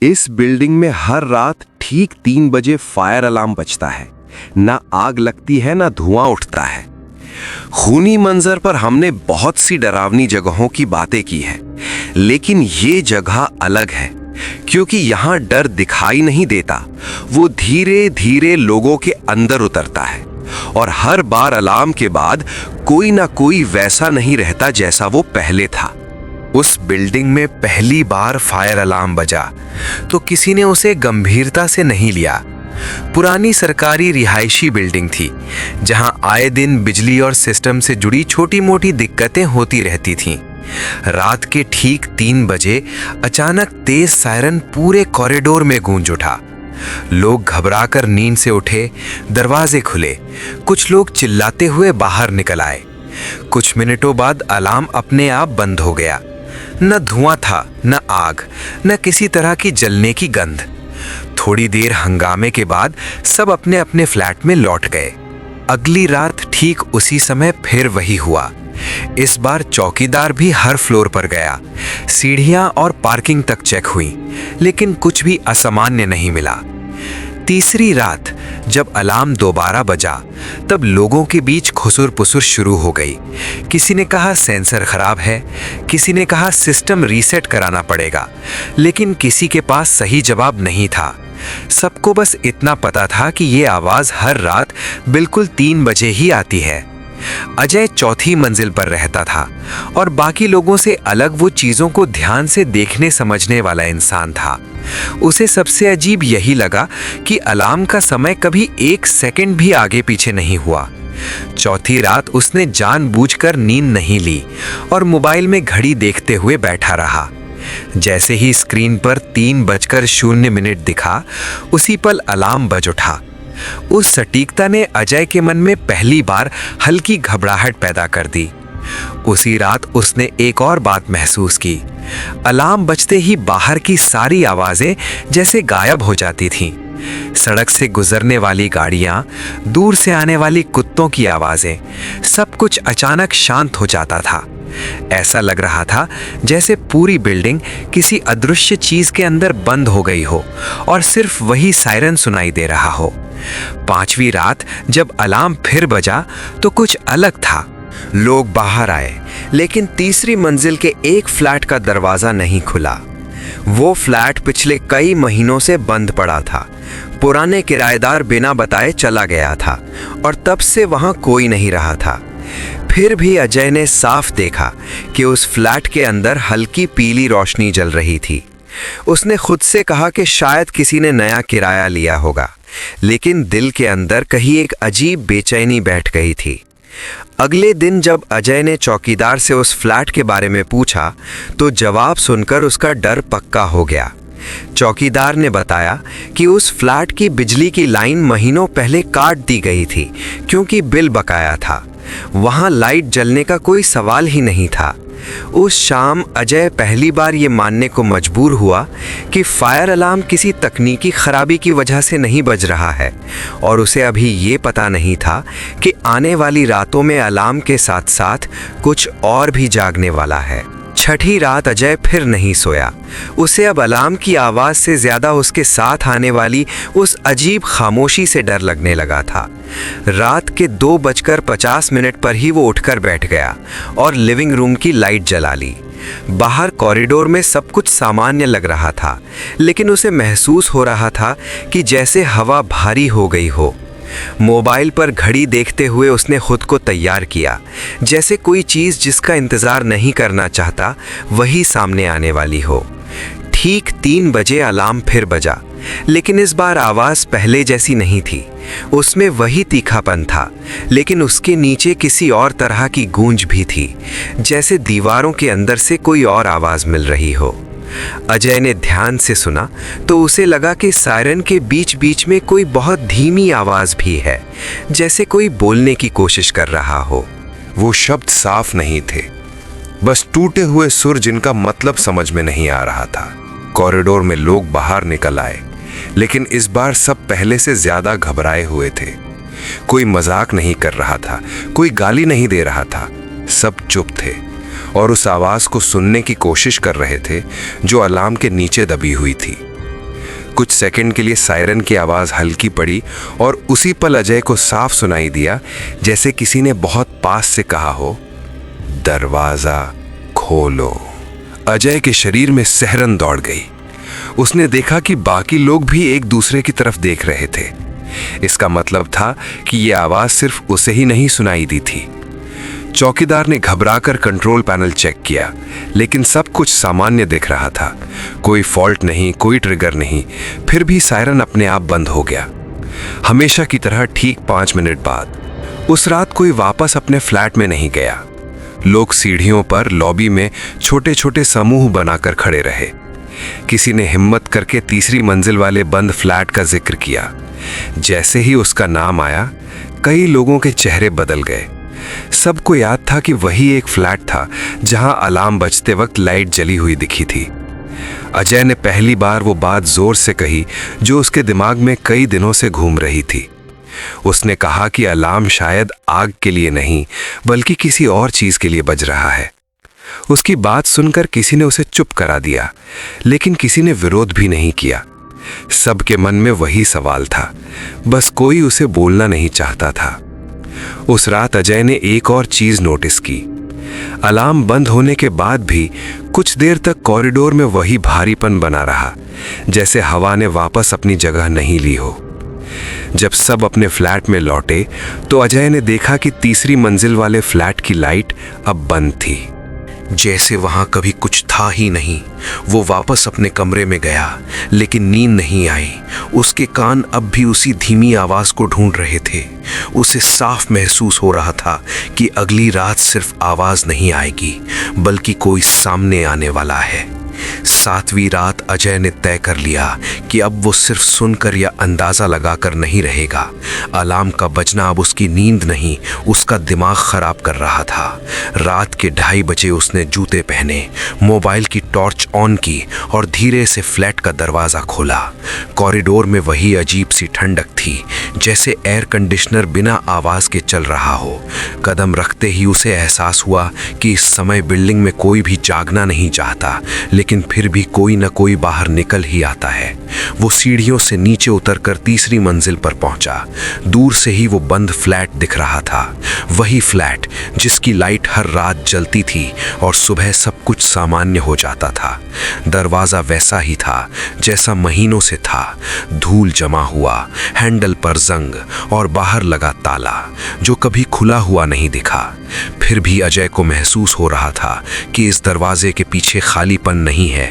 इस बिल्डिंग में हर रात ठीक 3 बजे फायर अलार्म बजता है। ना आग लगती है ना धुआं उठता है। खूनी मंजर पर हमने बहुत सी डरावनी जगहों की बातें की है, लेकिन ये जगह अलग है क्योंकि यहाँ डर दिखाई नहीं देता, वो धीरे धीरे लोगों के अंदर उतरता है और हर बार अलार्म के बाद कोई ना कोई वैसा नहीं रहता जैसा वो पहले था। उस बिल्डिंग में पहली बार फायर अलार्म बजा तो किसी ने उसे गंभीरता से नहीं लिया। पुरानी सरकारी रिहायशी बिल्डिंग थी जहां आए दिन बिजली और सिस्टम से जुड़ी छोटी मोटी दिक्कतें होती रहती थीं। रात के ठीक 3 बजे अचानक तेज सायरन पूरे कॉरिडोर में गूंज उठा। लोग घबराकर नींद से उठे, दरवाजे खुले, कुछ लोग चिल्लाते हुए बाहर निकल आए। कुछ मिनटों बाद अलार्म अपने आप बंद हो गया। न धुआं था, न आग, न किसी तरह की जलने की गंध। थोड़ी देर हंगामे के बाद सब अपने अपने फ्लैट में लौट गए। अगली रात ठीक उसी समय फिर वही हुआ। इस बार चौकीदार भी हर फ्लोर पर गया। सीढ़ियां और पार्किंग तक चेक हुई, लेकिन कुछ भी असामान्य नहीं मिला। तीसरी रात जब अलार्म दोबारा बजा तब लोगों के बीच खुसुर पुसुर शुरू हो गई। किसी ने कहा सेंसर खराब है, किसी ने कहा सिस्टम रीसेट कराना पड़ेगा, लेकिन किसी के पास सही जवाब नहीं था। सबको बस इतना पता था कि ये आवाज हर रात बिल्कुल 3 बजे ही आती है। अजय चौथी मंजिल पर रहता था और बाकी लोगों से अलग वो चीजों को ध्यान से देखने समझने वाला इंसान था। उसे सबसे अजीब यही लगा कि अलार्म का समय कभी 1 सेकंड भी आगे पीछे नहीं हुआ। चौथी रात उसने जानबूझकर नींद नहीं ली और मोबाइल में घड़ी देखते हुए बैठा रहा। जैसे ही स्क्रीन पर 3:0 दिखा, उसी पल अलार्म बज उठा। उस सटीकता ने अजय के मन में पहली बार हल्की घबराहट पैदा कर दी। उसी रात उसने एक और बात महसूस की। अलार्म बजते ही बाहर की सारी आवाजें जैसे गायब हो जाती थीं। सड़क से गुजरने वाली गाड़ियां, दूर से आने वाली कुत्तों की आवाजें, सब कुछ अचानक शांत हो जाता था। ऐसा लग रहा था जैसे पूरी बिल्डिंग किसी अदृश्य चीज के अंदर बंद हो गई हो और सिर्फ वही सायरन सुनाई दे रहा हो। 5वीं रात जब अलार्म फिर बजा तो कुछ अलग था। लोग बाहर आए, लेकिन तीसरी मंजिल के एक फ्लैट का दरवाजा नहीं खुला। वो फ्लैट पिछले कई महीनों से बंद पड़ा था। पुराने किराएदार बिना बताए चला गया था और तब से वहां कोई नहीं रहा था। फिर भी अजय ने साफ देखा कि उस फ्लैट के अंदर हल्की पीली रोशनी जल रही थी। उसने खुद से कहा कि शायद किसी ने नया किराया लिया होगा, लेकिन दिल के अंदर कहीं एक अजीब बेचैनी बैठ गई थी। अगले दिन जब अजय ने चौकीदार से उस फ्लैट के बारे में पूछा तो जवाब सुनकर उसका डर पक्का हो गया। चौकीदार ने बताया कि उस फ्लैट की बिजली की लाइन महीनों पहले काट दी गई थी क्योंकि बिल बकाया था। वहां लाइट जलने का कोई सवाल ही नहीं था। उस शाम अजय पहली बार ये मानने को मजबूर हुआ कि फायर अलार्म किसी तकनीकी खराबी की वजह से नहीं बज रहा है और उसे अभी ये पता नहीं था कि आने वाली रातों में अलार्म के साथ साथ कुछ और भी जागने वाला है। छठी रात अजय फिर नहीं सोया। उसे अब अलार्म की आवाज़ से ज़्यादा उसके साथ आने वाली उस अजीब खामोशी से डर लगने लगा था। रात के 2:50 पर ही वो उठकर बैठ गया और लिविंग रूम की लाइट जला ली। बाहर कॉरिडोर में सब कुछ सामान्य लग रहा था, लेकिन उसे महसूस हो रहा था कि जैसे हवा भारी हो गई हो। मोबाइल पर घड़ी देखते हुए उसने खुद को तैयार किया, जैसे कोई चीज़ जिसका इंतज़ार नहीं करना चाहता वही सामने आने वाली हो। ठीक 3 बजे अलार्म फिर बजा, लेकिन इस बार आवाज़ पहले जैसी नहीं थी। उसमें वही तीखापन था, लेकिन उसके नीचे किसी और तरह की गूंज भी थी, जैसे दीवारों के अंदर से कोई और आवाज़ मिल रही हो। अजय ने ध्यान से सुना तो उसे लगा कि सायरन के बीच बीच में कोई बहुत धीमी आवाज़ भी है, जैसे कोई बोलने की कोशिश कर रहा हो। वो शब्द साफ नहीं थे, बस टूटे हुए सुर जिनका मतलब समझ में नहीं आ रहा था। कॉरिडोर में लोग बाहर निकल आए, लेकिन इस बार सब पहले से ज्यादा घबराए हुए थे। कोई मजाक नहीं कर रहा था, कोई गाली नहीं दे रहा था, सब चुप थे और उस आवाज को सुनने की कोशिश कर रहे थे जो अलार्म के नीचे दबी हुई थी। कुछ सेकंड के लिए सायरन की आवाज हल्की पड़ी और उसी पल अजय को साफ सुनाई दिया, जैसे किसी ने बहुत पास से कहा हो, दरवाजा खोलो। अजय के शरीर में सिहरन दौड़ गई। उसने देखा कि बाकी लोग भी एक दूसरे की तरफ देख रहे थे। इसका मतलब था कि यह आवाज सिर्फ उसे ही नहीं सुनाई दी थी। चौकीदार ने घबराकर कंट्रोल पैनल चेक किया, लेकिन सब कुछ सामान्य दिख रहा था। कोई फॉल्ट नहीं, कोई ट्रिगर नहीं। फिर भी सायरन अपने आप बंद हो गया। हमेशा की तरह ठीक 5 मिनट बाद उस रात कोई वापस अपने फ्लैट में नहीं गया। लोग सीढ़ियों पर, लॉबी में छोटे छोटे समूह बनाकर खड़े रहे। किसी ने हिम्मत करके तीसरी मंजिल वाले बंद फ्लैट का जिक्र किया। जैसे ही उसका नाम आया, कई लोगों के चेहरे बदल गए। सबको याद था कि वही एक फ्लैट था जहां अलार्म बजते वक्त लाइट जली हुई दिखी थी। अजय ने पहली बार वो बात जोर से कही जो उसके दिमाग में कई दिनों से घूम रही थी। उसने कहा कि अलार्म शायद आग के लिए नहीं, बल्कि किसी और चीज के लिए बज रहा है। उसकी बात सुनकर किसी ने उसे चुप करा दिया, लेकिन किसी ने विरोध भी नहीं किया। सबके मन में वही सवाल था, बस कोई उसे बोलना नहीं चाहता था। उस रात अजय ने एक और चीज नोटिस की। अलार्म बंद होने के बाद भी कुछ देर तक कॉरिडोर में वही भारीपन बना रहा, जैसे हवा ने वापस अपनी जगह नहीं ली हो। जब सब अपने फ्लैट में लौटे तो अजय ने देखा कि तीसरी मंजिल वाले फ्लैट की लाइट अब बंद थी, जैसे वहां कभी कुछ था ही नहीं। वो वापस अपने कमरे में गया, लेकिन नींद नहीं आई। उसके कान अब भी उसी धीमी आवाज को ढूंढ रहे थे। उसे साफ महसूस हो रहा था कि अगली रात सिर्फ आवाज नहीं आएगी, बल्कि कोई सामने आने वाला है। 7वीं रात अजय ने तय कर लिया कि अब वो सिर्फ सुनकर या अंदाजा लगाकर नहीं रहेगा। अलार्म का बजना अब उसकी नींद नहीं, उसका दिमाग खराब कर रहा था। रात के 2:30 बजे उसने जूते पहने, मोबाइल की टॉर्च ऑन की और धीरे से फ्लैट का दरवाजा खोला। कॉरिडोर में वही अजीब सी ठंडक थी, जैसे एयर कंडीशनर बिना आवाज के चल रहा हो। कदम रखते ही उसे एहसास हुआ कि इस समय बिल्डिंग में कोई भी जागना नहीं चाहता, लेकिन फिर भी कोई न कोई बाहर निकल ही आता है। वो सीढ़ियों से नीचे उतरकर तीसरी मंजिल पर पहुंचा। दूर से ही वो बंद फ्लैट दिख रहा था, वही फ्लैट जिसकी लाइट हर रात जलती थी और सुबह सब कुछ सामान्य हो जाता था। दरवाजा वैसा ही था जैसा महीनों से था, धूल जमा हुआ, हैंडल पर जंग और बाहर लगा ताला जो कभी खुला हुआ नहीं दिखा। फिर भी अजय को महसूस हो रहा था कि इस दरवाजे के पीछे खालीपन नहीं है।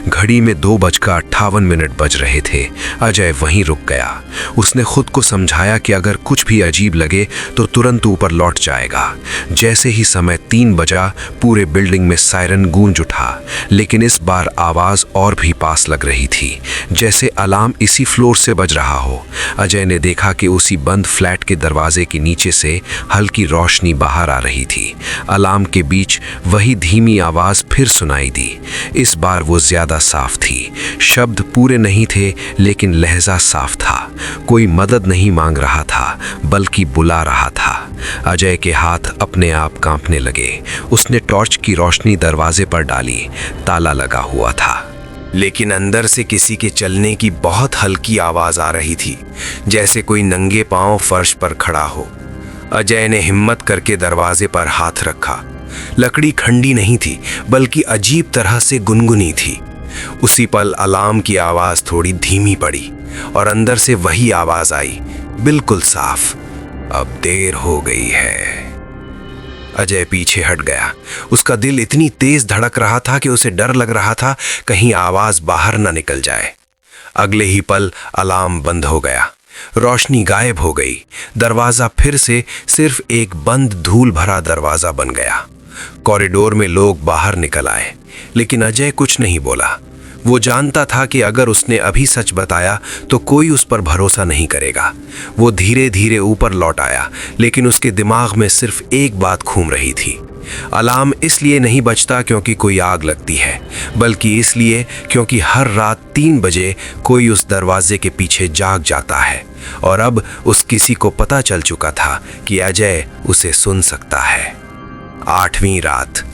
घड़ी में 2:58 बज रहे थे। अजय वहीं रुक गया। उसने खुद को समझाया कि अगर कुछ भी अजीब लगे तो तुरंत ऊपर लौट जाएगा। जैसे ही समय 3 बजा, पूरे बिल्डिंग में सायरन गूंज उठा, लेकिन इस बार आवाज और भी पास लग रही थी, जैसे अलार्म इसी फ्लोर से बज रहा हो। अजय ने देखा कि उसी बंद फ्लैट के दरवाजे के नीचे से हल्की रोशनी बाहर आ रही थी। अलार्म के बीच वही धीमी आवाज फिर सुनाई दी। इस बार वो ज्यादा साफ थी। शब्द पूरे नहीं थे, लेकिन लहजा साफ था। कोई मदद नहीं मांग रहा था, बल्कि बुला रहा था। अजय के हाथ अपने आप कांपने लगे। उसने टॉर्च की रोशनी दरवाजे पर डाली। ताला लगा हुआ था, लेकिन अंदर से किसी के चलने की बहुत हल्की आवाज आ रही थी, जैसे कोई नंगे पांव फर्श पर खड़ा हो। अजय ने हिम्मत करके दरवाजे पर हाथ रखा। लकड़ी खंडी नहीं थी, बल्कि अजीब तरह से गुनगुनी थी। उसी पल अलार्म की आवाज थोड़ी धीमी पड़ी और अंदर से वही आवाज आई, बिल्कुल साफ, अब देर हो गई है। अजय पीछे हट गया। उसका दिल इतनी तेज धड़क रहा था कि उसे डर लग रहा था कहीं आवाज बाहर न निकल जाए। अगले ही पल अलार्म बंद हो गया। रोशनी गायब हो गई। दरवाजा फिर से सिर्फ एक बंद धूल भरा दरवाजा बन गया। कॉरिडोर में लोग बाहर निकल आए, लेकिन अजय कुछ नहीं बोला। वो जानता था कि अगर उसने अभी सच बताया तो कोई उस पर भरोसा नहीं करेगा। वो धीरे धीरे ऊपर लौट आया, लेकिन उसके दिमाग में सिर्फ एक बात घूम रही थी। अलार्म इसलिए नहीं बजता क्योंकि कोई आग लगती है, बल्कि इसलिए क्योंकि हर रात 3 बजे कोई उस दरवाजे के पीछे जाग जाता है। और अब उस किसी को पता चल चुका था कि अजय उसे सुन सकता है। 8वीं रात।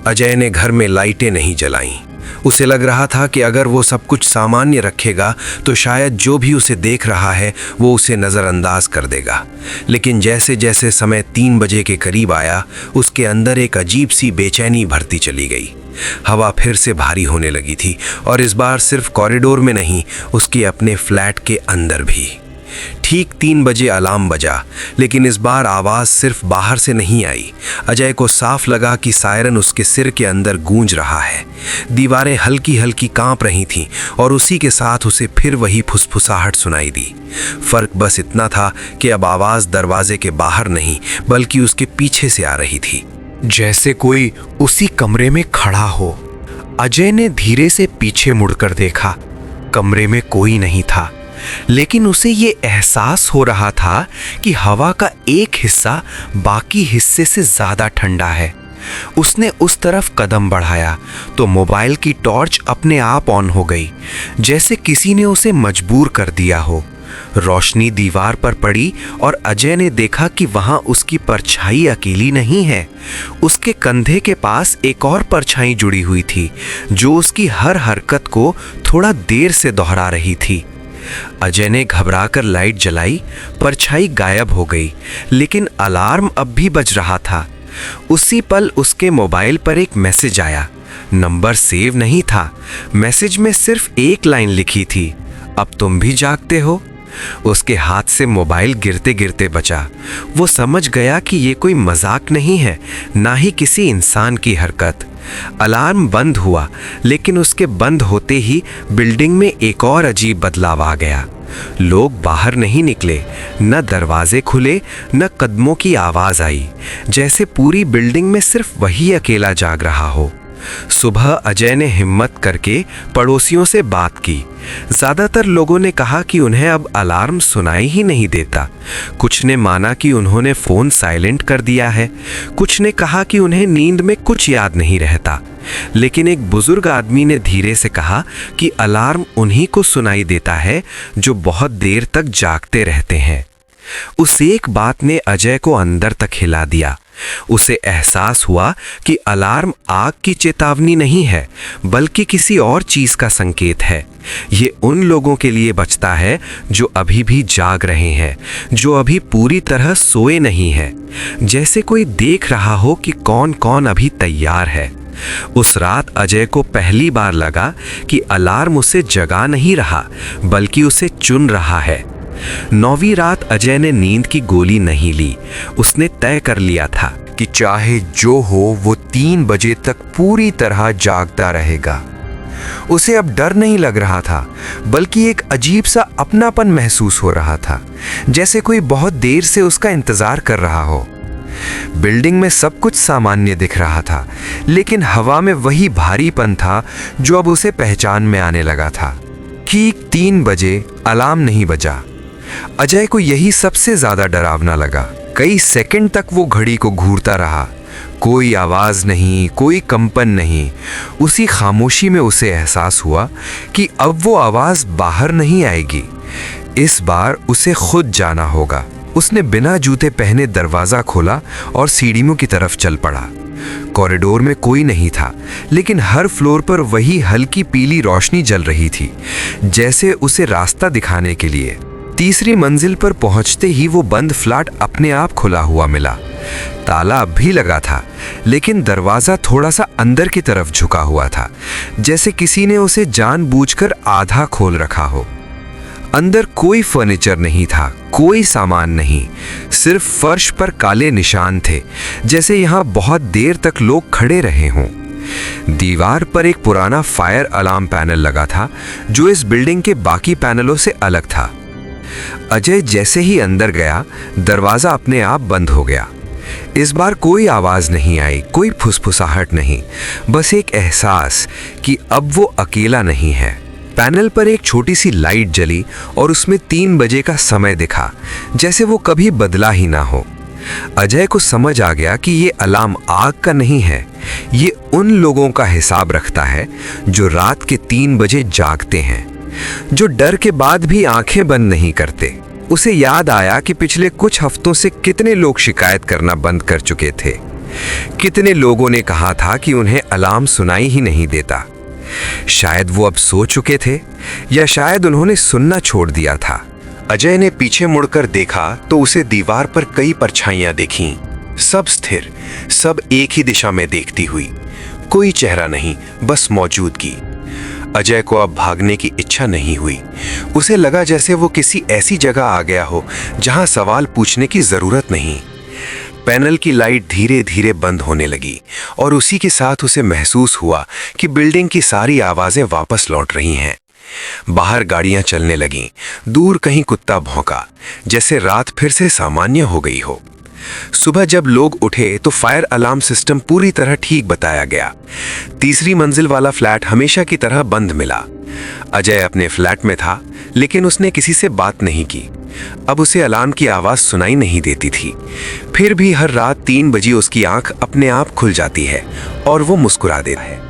अजय ने घर में लाइटें नहीं जलाईं। उसे लग रहा था कि अगर वो सब कुछ सामान्य रखेगा तो शायद जो भी उसे देख रहा है वो उसे नज़रअंदाज कर देगा। लेकिन जैसे जैसे समय 3 बजे के करीब आया, उसके अंदर एक अजीब सी बेचैनी भरती चली गई। हवा फिर से भारी होने लगी थी, और इस बार सिर्फ कॉरिडोर में नहीं, उसके अपने फ्लैट के अंदर भी। ठीक 3 बजे अलार्म बजा, लेकिन इस बार आवाज़ सिर्फ बाहर से नहीं आई। अजय को साफ लगा कि सायरन उसके सिर के अंदर गूंज रहा है। दीवारें हल्की हल्की कांप रही थीं, और उसी के साथ उसे फिर वही फुसफुसाहट सुनाई दी। फर्क बस इतना था कि अब आवाज़ दरवाजे के बाहर नहीं, बल्कि उसके पीछे से आ रही थी, जैसे कोई उसी कमरे में खड़ा हो। अजय ने धीरे से पीछे मुड़कर देखा। कमरे में कोई नहीं था, लेकिन उसे ये एहसास हो रहा था कि हवा का एक हिस्सा बाकी हिस्से से ज़्यादा ठंडा है। उसने उस तरफ कदम बढ़ाया तो मोबाइल की टॉर्च अपने आप ऑन हो गई, जैसे किसी ने उसे मजबूर कर दिया हो। रोशनी दीवार पर पड़ी और अजय ने देखा कि वहां उसकी परछाई अकेली नहीं है। उसके कंधे के पास एक और परछाई जुड़ी हुई थी, जो उसकी हर हरकत को थोड़ा देर से दोहरा रही थी। अजय ने घबराकर लाइट जलाई। परछाई गायब हो गई, लेकिन अलार्म अब भी बज रहा था। उसी पल उसके मोबाइल पर एक मैसेज आया। नंबर सेव नहीं था। मैसेज में सिर्फ एक लाइन लिखी थी, अब तुम भी जागते हो। उसके हाथ से मोबाइल गिरते गिरते बचा। वो समझ गया कि ये कोई मजाक नहीं है, ना ही किसी इंसान की हरकत। अलार्म बंद हुआ, लेकिन उसके बंद होते ही बिल्डिंग में एक और अजीब बदलाव आ गया। लोग बाहर नहीं निकले, न दरवाजे खुले, न कदमों की आवाज आई, जैसे पूरी बिल्डिंग में सिर्फ वही अकेला जाग रहा हो। सुबह अजय ने हिम्मत करके पड़ोसियों से बात की। ज्यादातर लोगों ने कहा कि उन्हें अब अलार्म सुनाई ही नहीं देता। कुछ ने माना कि उन्होंने फोन साइलेंट कर दिया है, कुछ ने कहा कि उन्हें नींद में कुछ याद नहीं रहता। लेकिन एक बुजुर्ग आदमी ने धीरे से कहा कि अलार्म उन्हीं को सुनाई देता है जो बहुत देर तक जागते रहते हैं। उस एक बात ने अजय को अंदर तक हिला दिया। उसे एहसास हुआ कि अलार्म आग की चेतावनी नहीं है, बल्कि किसी और चीज का संकेत है। ये उन लोगों के लिए बचता है जो अभी भी जाग रहे हैं, जो अभी पूरी तरह सोए नहीं हैं, जैसे कोई देख रहा हो कि कौन कौन अभी तैयार है। उस रात अजय को पहली बार लगा कि अलार्म उसे जगा नहीं रहा, बल्कि उसे चुन रहा है। 9वीं रात अजय ने नींद की गोली नहीं ली। उसने तय कर लिया था कि चाहे जो हो वो 3 बजे तक पूरी तरह जागता रहेगा। उसे अब डर नहीं लग रहा था, बल्कि एक अजीब सा अपनापन महसूस हो रहा था, जैसे कोई बहुत देर से उसका इंतजार कर रहा हो। बिल्डिंग में सब कुछ सामान्य दिख रहा था, लेकिन हवा में वही भारीपन था जो अब उसे पहचान में आने लगा था। ठीक 3 बजे अलार्म नहीं बजा। अजय को यही सबसे ज्यादा डरावना लगा। कई सेकंड तक वो घड़ी को घूरता रहा। कोई आवाज नहीं, कोई कंपन नहीं। उसी खामोशी में उसे एहसास हुआ कि अब वो आवाज बाहर नहीं आएगी। इस बार उसे खुद जाना होगा। उसने बिना जूते पहने दरवाजा खोला और सीढ़ियों की तरफ चल पड़ा। कॉरिडोर में कोई नहीं था, लेकिन हर फ्लोर पर वही हल्की पीली रोशनी जल रही थी, जैसे उसे रास्ता दिखाने के लिए। तीसरी मंजिल पर पहुंचते ही वो बंद फ्लैट अपने आप खुला हुआ मिला। ताला अब भी लगा था, लेकिन दरवाजा थोड़ा सा अंदर की तरफ झुका हुआ था, जैसे किसी ने उसे जानबूझकर आधा खोल रखा हो। अंदर कोई फर्नीचर नहीं था, कोई सामान नहीं, सिर्फ फर्श पर काले निशान थे, जैसे यहाँ बहुत देर तक लोग खड़े रहे हों। दीवार पर एक पुराना फायर अलार्म पैनल लगा था, जो इस बिल्डिंग के बाकी पैनलों से अलग था। अजय जैसे ही अंदर गया, दरवाजा अपने आप बंद हो गया। इस बार कोई आवाज नहीं आई, कोई फुसफुसाहट नहीं, बस एक एहसास कि अब वो अकेला नहीं है। पैनल पर एक छोटी सी लाइट जली और उसमें 3 बजे का समय दिखा, जैसे वो कभी बदला ही ना हो। अजय को समझ आ गया कि ये अलार्म आग का नहीं है, ये उन लोगों का हिसाब रखता है जो रात के 3 बजे जागते हैं, जो डर के बाद भी आंखें बंद नहीं करते। उसे याद आया कि पिछले कुछ हफ्तों से कितने लोग शिकायत करना बंद कर चुके थे। कितने लोगों ने कहा था कि उन्हें अलार्म सुनाई ही नहीं देता। शायद वो अब सो चुके थे या शायद उन्होंने सुनना छोड़ दिया था। अजय ने पीछे मुड़कर देखा तो उसे दीवार पर कई परछाइयां दिखीं, सब स्थिर, सब एक ही दिशा में देखती हुई। कोई चेहरा नहीं, बस मौजूदगी। अजय को अब भागने की इच्छा नहीं हुई। उसे लगा जैसे वो किसी ऐसी जगह आ गया हो जहां सवाल पूछने की जरूरत नहीं। पैनल की लाइट धीरे धीरे बंद होने लगी और उसी के साथ उसे महसूस हुआ कि बिल्डिंग की सारी आवाजें वापस लौट रही हैं। बाहर गाड़ियां चलने लगीं, दूर कहीं कुत्ता भौंका, जैसे रात फिर से सामान्य हो गई हो। सुबह जब लोग उठे तो फायर अलार्म सिस्टम पूरी तरह ठीक बताया गया। तीसरी मंजिल वाला फ्लैट हमेशा की तरह बंद मिला। अजय अपने फ्लैट में था, लेकिन उसने किसी से बात नहीं की। अब उसे अलार्म की आवाज सुनाई नहीं देती थी। फिर भी हर रात 3 बजे उसकी आंख अपने आप खुल जाती है और वो मुस्कुरा देता है।